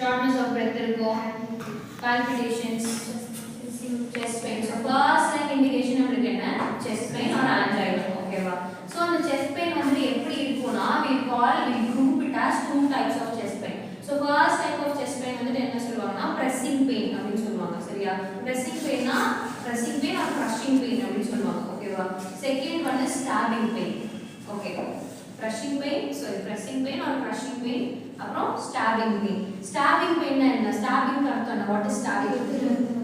shortness of breath இருக்கும், palpitations, chest pain. So first line indication நம்மளுக்கு என்ன chest pain or anxiety, ஓகேவா? So அந்த chest pain வந்து எப்படி இருக்கும்னா we group it as two types of chest pain. So first type of chest pain வந்து என்ன சொல்லுவாங்கன்னா pressing pain அப்படினு சொல்லுவாங்க, சரியா? pressing pain or crushing pain அப்படினு சொல்லுவாங்க, ஓகேவா? second one is stabbing pain. okay, pressing pain or crushing pain, அப்புறம் stabbing pain. stabbing pain என்ன? stabbing அர்த்தம் என்ன? what is stabbing?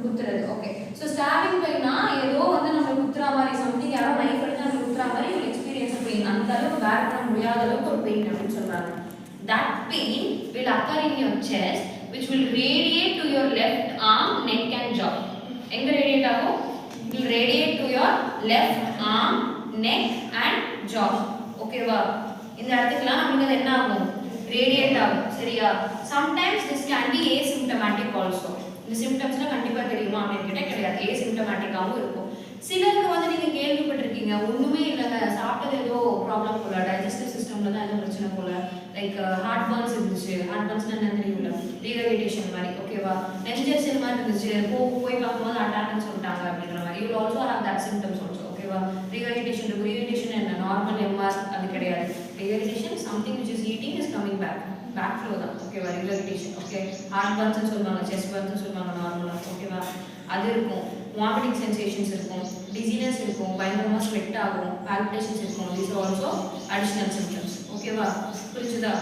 குத்துறது. okay, so stabbing pain னா ஏதோ வந்து நம்ம குத்துற மாதிரி something யாரோ நைஃப் எடுத்து நம்ம குத்துற மாதிரி ஒரு எக்ஸ்பீரியன்ஸ் pain, அந்த அளவுக்கு பேர் பண்ண முடியாத அளவுக்கு ஒரு pain அப்படினு சொல்றாங்க. that pain will occur in your chest which will radiate to your left arm, neck and jaw. எங்க radiate ஆகும்? It will radiate to your left arm, neck and jaw. ஓகேவா? இந்த இடத்துக்குலாம் நமக்கு அது என்ன ஆகும்? ரேடியேட் ஆகும், சரியா? sometimes this can be asymptomatic also. இந்த சிம்டம்ஸ்லாம் கண்டிப்பா தெரியுமா அப்படின்னு கேட்டா கிடையாது, ஏசிம்டமேட்டிக்காவும் இருக்கும். சிலருக்கு வந்து நீங்க கேள்விப்பட்டிருக்கீங்க ஒண்ணுமே இல்லைங்க, சாப்பிட்டது ஏதோ ப்ராப்ளம் போல, டைஜஸ்டிவ் சிஸ்டம்ல தான் ஏதோ பிரச்சனை போல, லைக் ஹார்ட் பர்ன்ஸ் இருந்துச்சு. ஹார்ட் பர்ன்ஸ்னா என்ன தெரியும்ல, ரீஹைட்ரேஷன் மாதிரி, ஓகேவா? நெஞ்செரிச்சல் மாதிரி இருந்துச்சு, போய் பார்க்கும்போது அட்டாக்னு சொல்லிட்டாங்க அப்படிங்கிற மாதிரி. You also have that symptoms also, ஓகேவா? ரீஹைட்ரேஷன் இருக்கு. ரீஹைட்ரேஷன் என்ன? நார்மல் எம்ஆர் அது கிடையாது. Rehydration something which is eating is coming back flow தான், ஓகேவா? ரீஹைட்ரேஷன். ஓகே, ஹார்ட் பர்ன்ஸ் சொல்லுவாங்க, செஸ்ட் பர்ன்ஸ் சொல்லுவாங்க நார்மலா, ஓகேவா? அது இருக்கும். வாமிட்டிங் சென்சேஷன்ஸ் இருக்கும், டிசீனஸ் இருக்கும், பயங்கரமா ஸ்வெட் ஆகும், பால்பிட்டேஷன்ஸ் இருக்கும். these are also additional symptoms, ஓகேவா? புரிஞ்சுதா?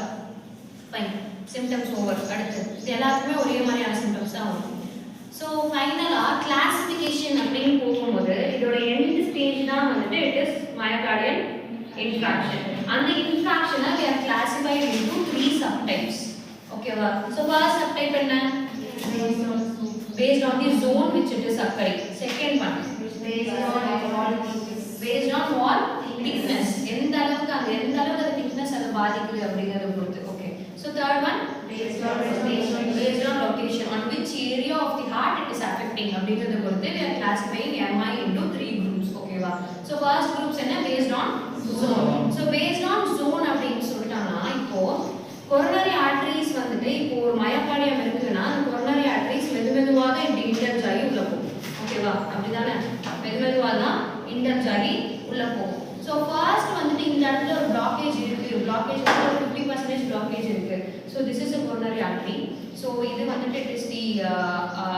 Fine, symptoms over. அடுத்து இது எல்லாத்துக்குமே ஒரே மாதிரியான சிம்டம்ஸ் தான் வரும். ஸோ ஃபைனலாக கிளாசிஃபிகேஷன் அப்படின்னு போகும்போது இதோட எண்ட் ஸ்டேஜ் தான் வந்துட்டு இட் இஸ் மயோகார்டியல் இன்ஃப்ராக்ஷன். அந்த இன்ஃப்ராக்ஷனை we are classified into 3 subtypes, ஓகேவா? ஸோ ஃபர்ஸ்ட் சப்டைப் என்ன? based on the zone which it is occurring. second one based on what thickness, எந்த அளவுக்கு அந்த thickness அது பாதிக்குது அப்படிங்கறத பொறுத்து. Okay, so third one based on location, on which area of the heart it is affecting அப்படிங்கறத பொறுத்து we are classifying MI into 3 groups, ஓகேவா? so first groups என்ன? based on zone. so based on zone அப்படின்னு சொல்லிட்டாங்கன்னா இப்போ coronary arteries வந்துட்டு இப்போ ஒரு மயோகார்டியம் இருக்குன்னா அந்த coronary arteries மெதுமெதுவா தான் இப்படி இன்டர்ஜ் ஆகி உள்ள போகும், ஓகேவா? அப்படிதானே? மெதுமெதுவா தான் இன்டர்ஜ் ஆகி உள்ள போகும். ஸோ ஃபர்ஸ்ட் வந்துட்டு இந்த இடத்துல ஒரு பிளாக்கேஜ் இருக்கு, பிளாக்கேஜ் வந்து ஒரு 50% பிளாக்கேஜ் இருக்கு. So this is a coronary artery. So இது வந்துட்டு it is the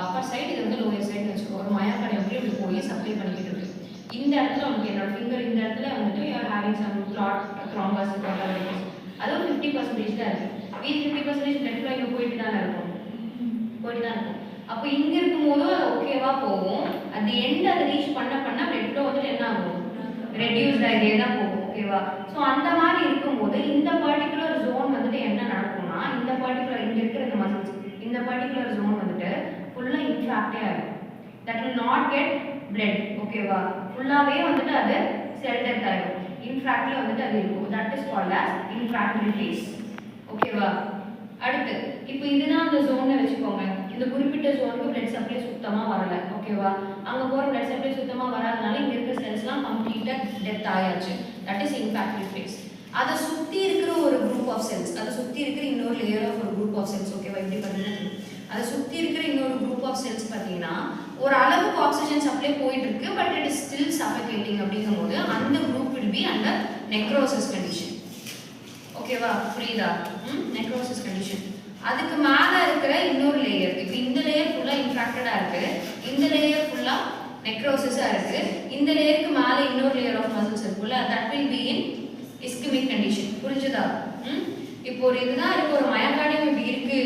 Appar side, இது வந்து லோயர் சைடு வச்சுக்கோ. ஒரு மயோகார்டியம் வந்து இப்படி போய் சப்ளை பண்ணிக்கிட்டு இருக்கு. இந்த இடத்துல உங்களுக்கு என்னோட ஃபிங்கர் இந்த இடத்துல வந்துட்டு you are having some clot, thrombus, அது ஒரு 50% தான் இருக்கு. மீதி 50% பிளட் ஃப்ளோ இங்க போயிட்டு தான் இருக்கும். அப்போ இங்க இருக்கும்போது அது ஓகேவா போகும். at the end அது ரீச் பண்ண பிளட் ஃப்ளோ வந்து என்ன ஆகும்? ரெடியூஸ்ட் ஆகிட்டே தான் போகும், ஓகேவா? ஸோ அந்த மாதிரி இருக்கும்போது இந்த பர்டிகுலர் ஜோன் வந்துட்டு என்ன நடக்கும்னா இந்த பர்டிகுலர் இங்க இருக்கிற இந்த மசில்ஸ் இந்த பர்டிகுலர் ஜோன் வந்துட்டு ஃபுல்லா இன்ஃப்ராக்டே ஆகும். that will not get blood, ஓகேவா? ஃபுல்லாவே வந்துட்டு அது செல் டெத் ஆகும். இன்ஃப்ராக்ட்ல வந்துட்டு அது இருக்கும். that is called as infractory phase, ஓகேவா? அடுத்து இப்போ இதுதான் அந்த ஜோனை வச்சுக்கோங்க. இந்த குறிப்பிட்ட ஜோனுக்கு blood supply சுத்தமா வரல, ஓகேவா? அங்க போற blood supply சுத்தமா வராதனால இங்க இருக்கிற செல்ஸ்லாம் கம்ப்ளீட்டா டெத் ஆயாச்சு. that is infractory phase. அத சுத்தி இருக்கிற ஒரு group of cells, அத சுத்தி இருக்கிற இன்னொரு லேயர் ஆஃப் ஒரு group of cells, ஓகேவா? இப்படி பண்ணுங்க. அத சுத்தி இருக்கிற இன்னொரு group of cells பாத்தீங்கன்னா ஒரு அளவுக்கு ஆக்ஸிஜன் சப்ளை போயிட்டு இருக்கு, பட் இட் இஸ் ஸ்டில் சஃபோகேட்டிங் அப்படிங்கும்போது அந்த group will be under necrosis condition, ஓகேவா? புரியுதா? necrosis condition. அதுக்கு மேல இருக்கிற இன்னொரு லேயர், இப்போ இந்த லேயர் ஃபுல்லா இன்ஃப்ராக்டடா இருக்கு, இந்த லேயர் ஃபுல்லா நெக்ரோசிஸா இருக்கு, இந்த லேயருக்கு மேல இன்னொரு லேயர் ஆஃப் மசில்ஸ் இருக்குல்ல, that will be in ischemic condition. புரிஞ்சுதா? இப்போ ஒரு இதுதான் இருக்கு, ஒரு மயோகார்டியம் இப்படி இருக்கு,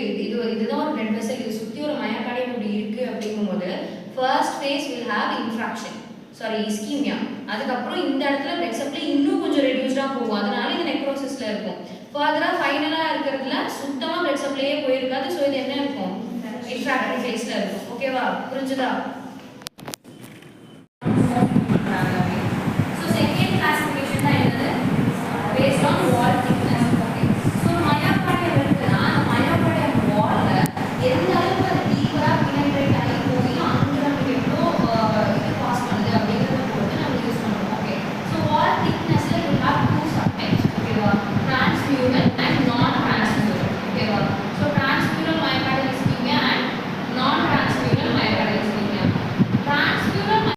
இதுதான் ஒரு blood vessel, இது சுத்தி ஒரு மயோகார்டியம் இப்படி இருக்கு அப்படிங்கும்போது first phase will have ischemia. அதுக்கப்புறம் இந்த இடத்துல blood supply இன்னும் கொஞ்சம் ரெடியூஸ்டா போகும், அதனால இது நெக்ரோசிஸ்ல இருக்கும். ஃபர்தரா ஃபைனலா இருக்கிறதுல சுத்தமா blood supply போயிருக்காது, சோ இது என்ன இருக்கும்? infractory phaseல இருக்கும், ஓகேவா? புரிஞ்சுதா?